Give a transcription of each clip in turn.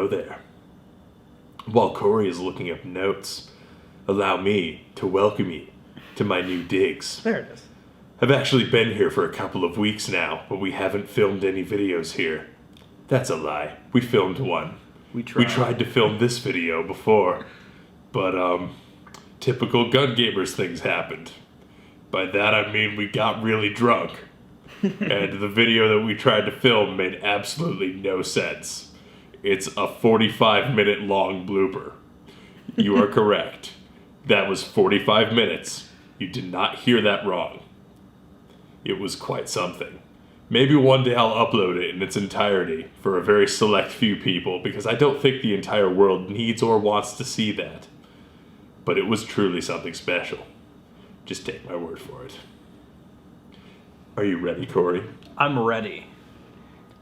Hello there. While Cory is looking up notes, allow me to welcome you to my new digs. There it is. I've actually been here for a couple of weeks now, but we haven't filmed any videos here. That's a lie. We filmed one. We tried to film this video before, but typical gun gamers things happened. By that I mean we got really drunk, and the video that we tried to film made absolutely no sense. It's a 45-minute long blooper. You are correct. That was 45 minutes. You did not hear that wrong. It was quite something. Maybe one day I'll upload it in its entirety for a very select few people, because I don't think the entire world needs or wants to see that. But it was truly something special. Just take my word for it. Are you ready, Cory? I'm ready.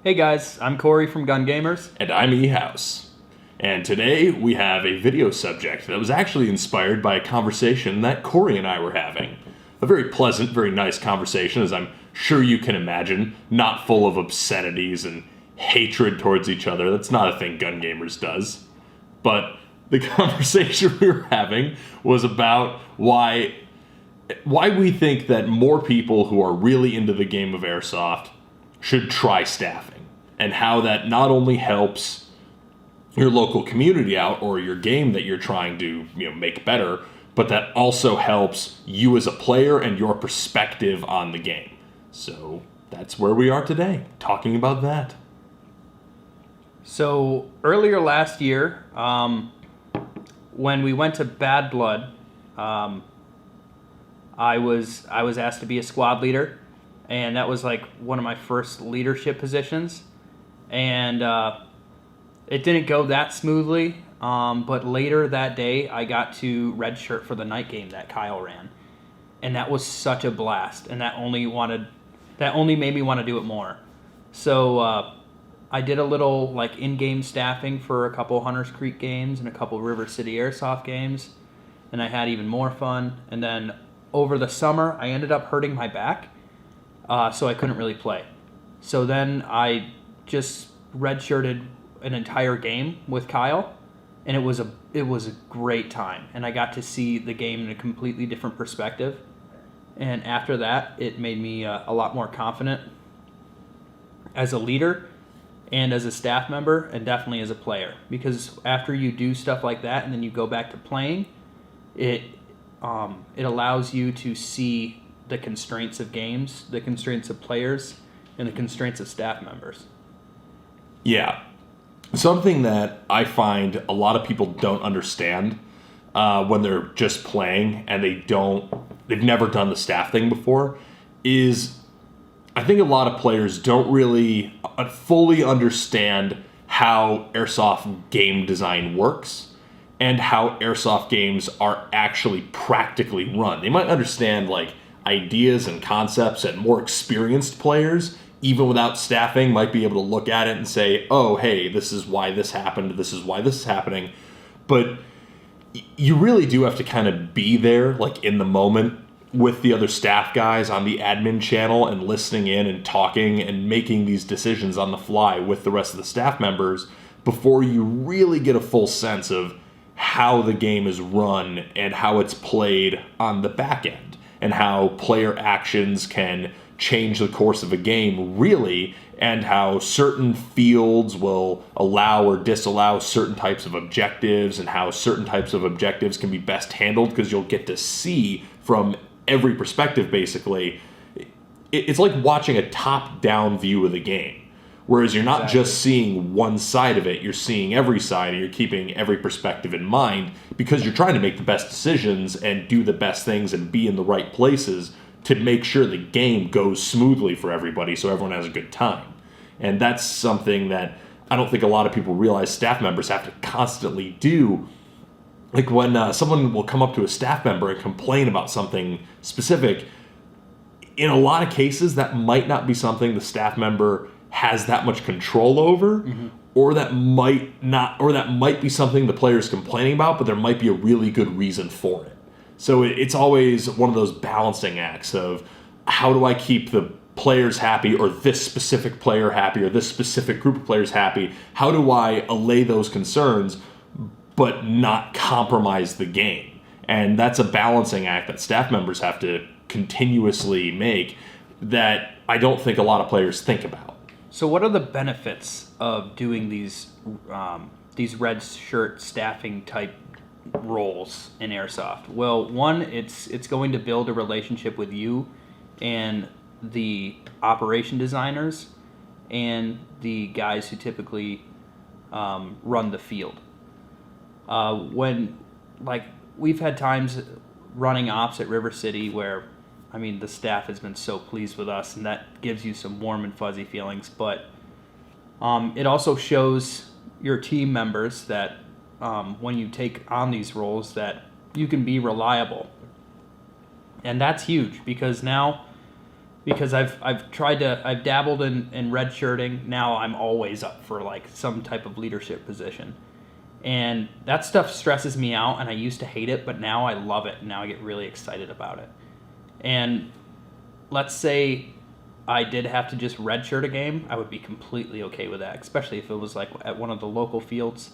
Hey guys, I'm Cory from Gun Gamers. And I'm House. And today we have a video subject that was actually inspired by a conversation that Cory and I were having. A very pleasant, very nice conversation, as I'm sure you can imagine, not full of obscenities and hatred towards each other. That's not a thing Gun Gamers does. But the conversation we were having was about why we think that more people who are really into the game of Airsoft should try staffing, and how that not only helps your local community out or your game that you're trying to make better, but that also helps you as a player and your perspective on the game. So that's where we are today, talking about that. So earlier last year, when we went to Bad Blood, I was asked to be a squad leader, and that was like one of my first leadership positions. And it didn't go that smoothly. But later that day, I got to redshirt for the night game that Kyle ran, and that was such a blast. And that only made me want to do it more. So I did a little in-game staffing for a couple Hunters Creek games and a couple River City Airsoft games, and I had even more fun. And then over the summer, I ended up hurting my back, so I couldn't really play. So then I just redshirted an entire game with Kyle. And it was a great time, and I got to see the game in a completely different perspective. And after that, it made me a lot more confident as a leader and as a staff member, and definitely as a player. Because after you do stuff like that and then you go back to playing, it allows you to see the constraints of games, the constraints of players, and the constraints of staff members. Yeah. Something that I find a lot of people don't understand when they're just playing and they've never done the staff thing before is I think a lot of players don't really fully understand how Airsoft game design works and how Airsoft games are actually practically run. They might understand ideas and concepts, and more experienced players, even without staffing, might be able to look at it and say, oh, hey, this is why this happened, this is why this is happening. But you really do have to kind of be there, in the moment, with the other staff guys on the admin channel and listening in and talking and making these decisions on the fly with the rest of the staff members before you really get a full sense of how the game is run and how it's played on the back end, and how player actions can change the course of a game, really, and how certain fields will allow or disallow certain types of objectives, and how certain types of objectives can be best handled, because you'll get to see from every perspective, basically. It's like watching a top-down view of the game, whereas you're not just seeing one side of it, you're seeing every side, and you're keeping every perspective in mind, because you're trying to make the best decisions and do the best things and be in the right places to make sure the game goes smoothly for everybody so everyone has a good time. And that's something that I don't think a lot of people realize staff members have to constantly do. When someone will come up to a staff member and complain about something specific, in a lot of cases that might not be something the staff member has that much control over, mm-hmm. or that might be something the player is complaining about, but there might be a really good reason for it. So it's always one of those balancing acts of how do I keep the players happy, or this specific player happy, or this specific group of players happy? How do I allay those concerns but not compromise the game? And that's a balancing act that staff members have to continuously make that I don't think a lot of players think about. So what are the benefits of doing these red shirt staffing type roles in Airsoft? Well, one, it's going to build a relationship with you and the operation designers and the guys who typically run the field. When, like, we've had times running ops at River City where, I mean, the staff has been so pleased with us, and that gives you some warm and fuzzy feelings. But it also shows your team members that when you take on these roles that you can be reliable. And that's huge because I've dabbled in red shirting. Now I'm always up for like some type of leadership position. And that stuff stresses me out, and I used to hate it, but now I love it, and now I get really excited about it. And let's say I did have to just redshirt a game, I would be completely okay with that, especially if it was like at one of the local fields.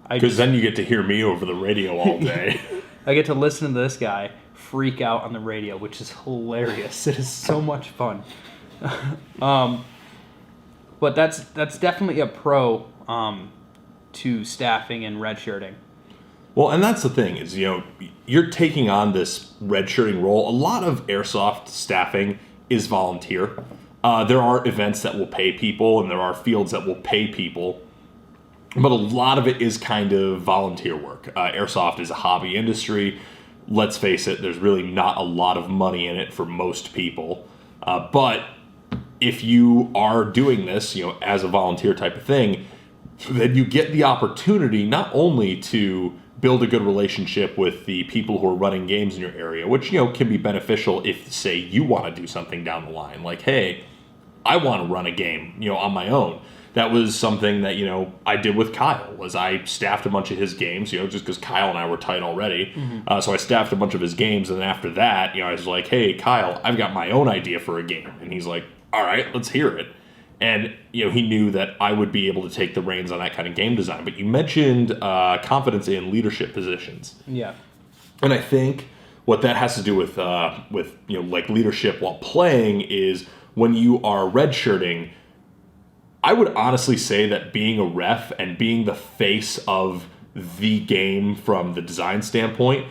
Because then you get to hear me over the radio all day. I get to listen to this guy freak out on the radio, which is hilarious. It is so much fun. But that's definitely a pro to staffing and redshirting. Well, and that's the thing is, you're taking on this redshirting role. A lot of Airsoft staffing is volunteer. There are events that will pay people, and there are fields that will pay people. But a lot of it is kind of volunteer work. Airsoft is a hobby industry. Let's face it, there's really not a lot of money in it for most people. But if you are doing this, as a volunteer type of thing, then you get the opportunity not only to build a good relationship with the people who are running games in your area, which, can be beneficial if, say, you want to do something down the line. Like, hey, I want to run a game, on my own. That was something that, I did with Kyle, was I staffed a bunch of his games, just because Kyle and I were tight already. Mm-hmm. So I staffed a bunch of his games, and then after that, I was like, hey, Kyle, I've got my own idea for a game. And he's like, all right, let's hear it. And, he knew that I would be able to take the reins on that kind of game design. But you mentioned confidence in leadership positions. Yeah. And I think what that has to do with like leadership while playing is when you are redshirting, I would honestly say that being a ref and being the face of the game from the design standpoint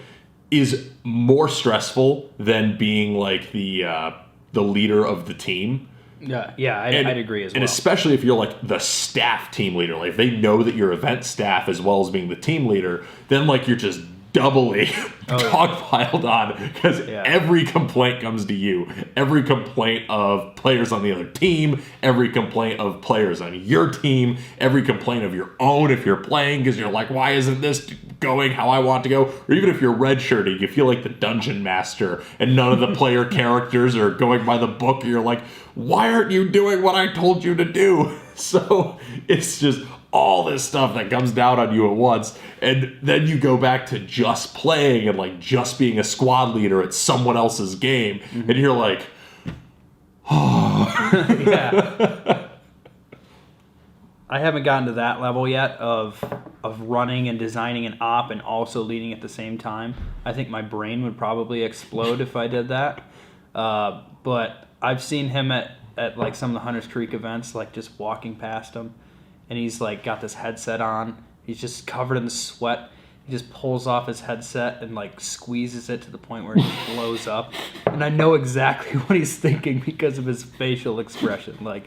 is more stressful than being like the leader of the team. Yeah, I'd agree as well. And especially if you're like the staff team leader, like if they know that you're event staff as well as being the team leader, then like you're just doubly dogpiled on because every complaint comes to you. Every complaint of players on the other team, every complaint of players on your team, every complaint of your own if you're playing because you're like, why isn't this going how I want to go? Or even if you're redshirting, you feel like the dungeon master and none of the player characters are going by the book. And you're like, why aren't you doing what I told you to do? So it's just all this stuff that comes down on you at once, and then you go back to just playing and like just being a squad leader at someone else's game, and you're like, oh. Yeah. I haven't gotten to that level yet of running and designing an op and also leading at the same time. I think my brain would probably explode if I did that. But I've seen him at like some of the Hunters Creek events, like just walking past him. And he's like got this headset on. He's just covered in sweat. He just pulls off his headset and like squeezes it to the point where it just blows up. And I know exactly what he's thinking because of his facial expression. Like,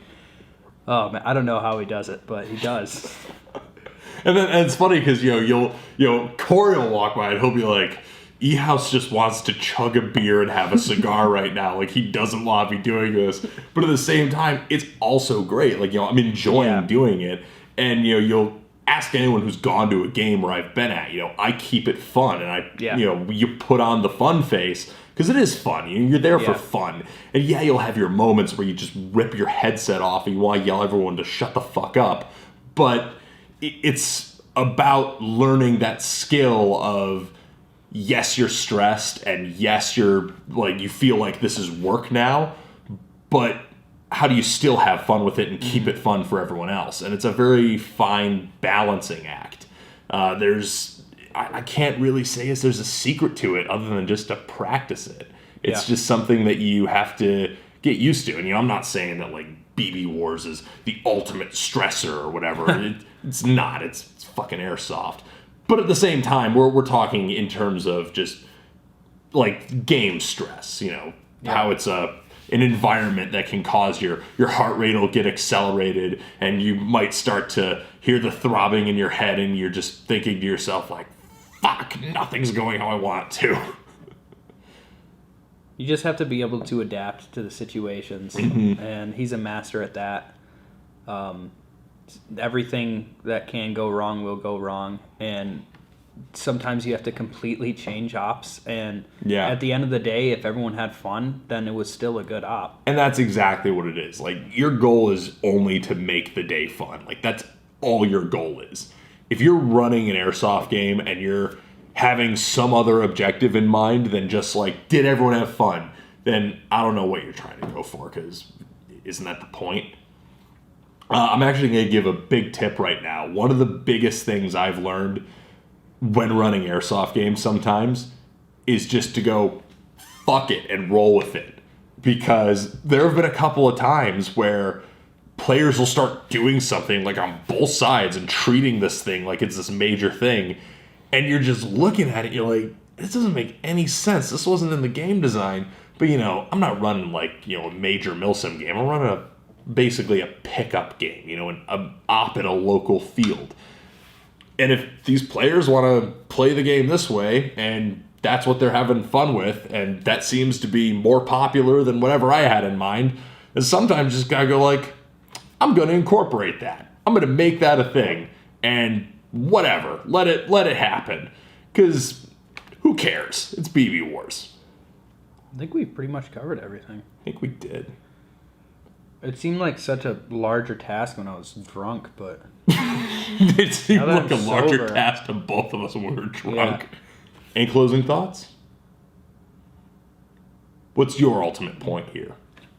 oh man, I don't know how he does it, but he does. And it's funny because Cory will walk by and he'll be like, E-House just wants to chug a beer and have a cigar right now. Like, he doesn't want to be doing this. But at the same time, it's also great. Like, I'm enjoying doing it. And, you'll ask anyone who's gone to a game where I've been at, I keep it fun. And you put on the fun face because it is fun. You're there for fun. And you'll have your moments where you just rip your headset off and you want to yell at everyone to shut the fuck up. But it's about learning that skill of, yes, you're stressed, and yes, you're like, you feel like this is work now, but how do you still have fun with it and keep it fun for everyone else? And it's a very fine balancing act. I can't really say there's a secret to it other than just to practice it. It's just something that you have to get used to. And I'm not saying that like BB Wars is the ultimate stressor or whatever. It's not. It's fucking Airsoft. But at the same time, we're talking in terms of just like game stress. How it's an environment that can cause your heart rate will get accelerated, and you might start to hear the throbbing in your head, and you're just thinking to yourself like, fuck, nothing's going how I want it to. You just have to be able to adapt to the situations, and he's a master at that. Everything that can go wrong will go wrong, and sometimes you have to completely change ops, and at the end of the day, if everyone had fun, then it was still a good op. And that's exactly what it is. Like, your goal is only to make the day fun. Like, that's all your goal is. If you're running an Airsoft game and you're having some other objective in mind than just like, did everyone have fun, then I don't know what you're trying to go for, because isn't that the point? I'm actually going to give a big tip right now. One of the biggest things I've learned when running Airsoft games sometimes is just to go fuck it and roll with it. Because there have been a couple of times where players will start doing something like on both sides and treating this thing like it's this major thing. And you're just looking at it, you're like, this doesn't make any sense. This wasn't in the game design. But, I'm not running like, a major milsim game. I'm running basically a pickup game, an op in a local field. And if these players want to play the game this way, and that's what they're having fun with, and that seems to be more popular than whatever I had in mind, then sometimes you just gotta go like, I'm gonna incorporate that. I'm gonna make that a thing, and whatever, let it happen, because who cares? It's BB Wars. I think we pretty much covered everything. I think we did. It seemed like such a larger task when I was drunk, but it seemed like a larger sober. task to both of us when we were drunk. Yeah. Any closing thoughts? What's your ultimate point here?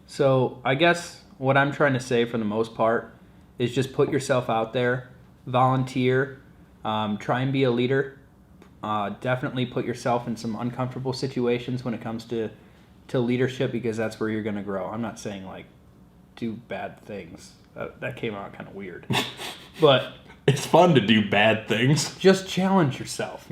So I guess what I'm trying to say for the most part is just put yourself out there, volunteer, try and be a leader. Definitely put yourself in some uncomfortable situations when it comes to leadership, because that's where you're going to grow. I'm not saying like do bad things. That came out kind of weird. But it's fun to do bad things. Just challenge yourself,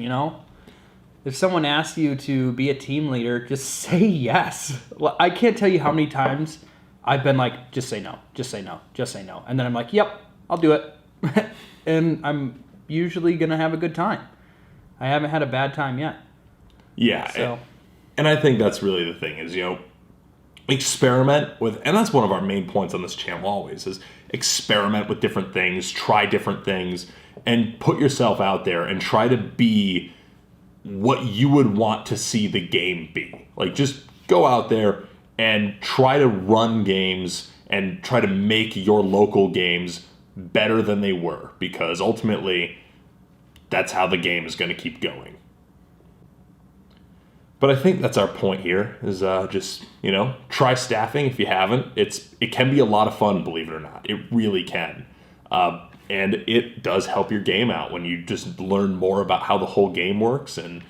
If someone asks you to be a team leader, just say yes. I can't tell you how many times I've been like, just say no, just say no, just say no. And then I'm like, yep, I'll do it. And I'm usually going to have a good time. I haven't had a bad time yet. Yeah. So. And I think that's really the thing is, experiment with, and that's one of our main points on this channel always, is experiment with different things, try different things, and put yourself out there and try to be what you would want to see the game be. Like, just go out there and try to run games and try to make your local games better than they were, because ultimately that's how the game is going to keep going. But I think that's our point here, is just, try staffing if you haven't. It can be a lot of fun, believe it or not. It really can. And it does help your game out when you just learn more about how the whole game works and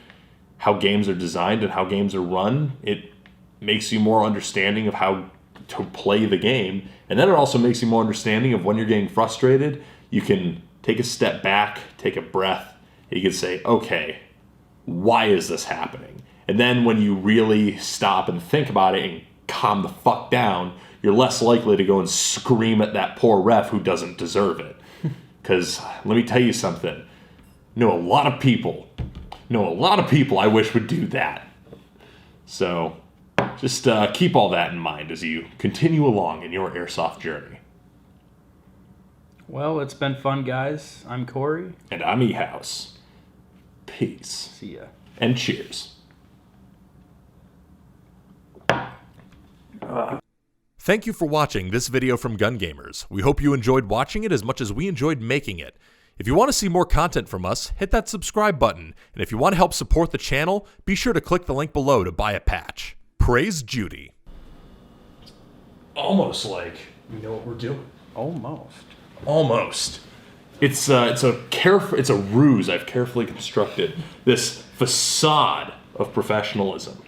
how games are designed and how games are run. It makes you more understanding of how to play the game. And then it also makes you more understanding of when you're getting frustrated. You can take a step back, take a breath, and you can say, okay, why is this happening? And then when you really stop and think about it and calm the fuck down, you're less likely to go and scream at that poor ref who doesn't deserve it. Because let me tell you something. A lot of people I wish would do that. So just keep all that in mind as you continue along in your Airsoft journey. Well, it's been fun, guys. I'm Cory. And I'm House. Peace. See ya. And cheers. Thank you for watching this video from Gun Gamers. We hope you enjoyed watching it as much as we enjoyed making it. If you want to see more content from us, hit that subscribe button. And if you want to help support the channel, be sure to click the link below to buy a patch. Praise Judy. almost like we know what we're doing. Almost. It's a ruse I've carefully constructed. This facade of professionalism.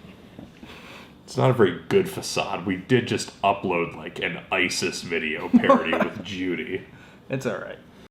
It's not a very good facade. We did just upload like an ISIS video parody with Judy. It's all right.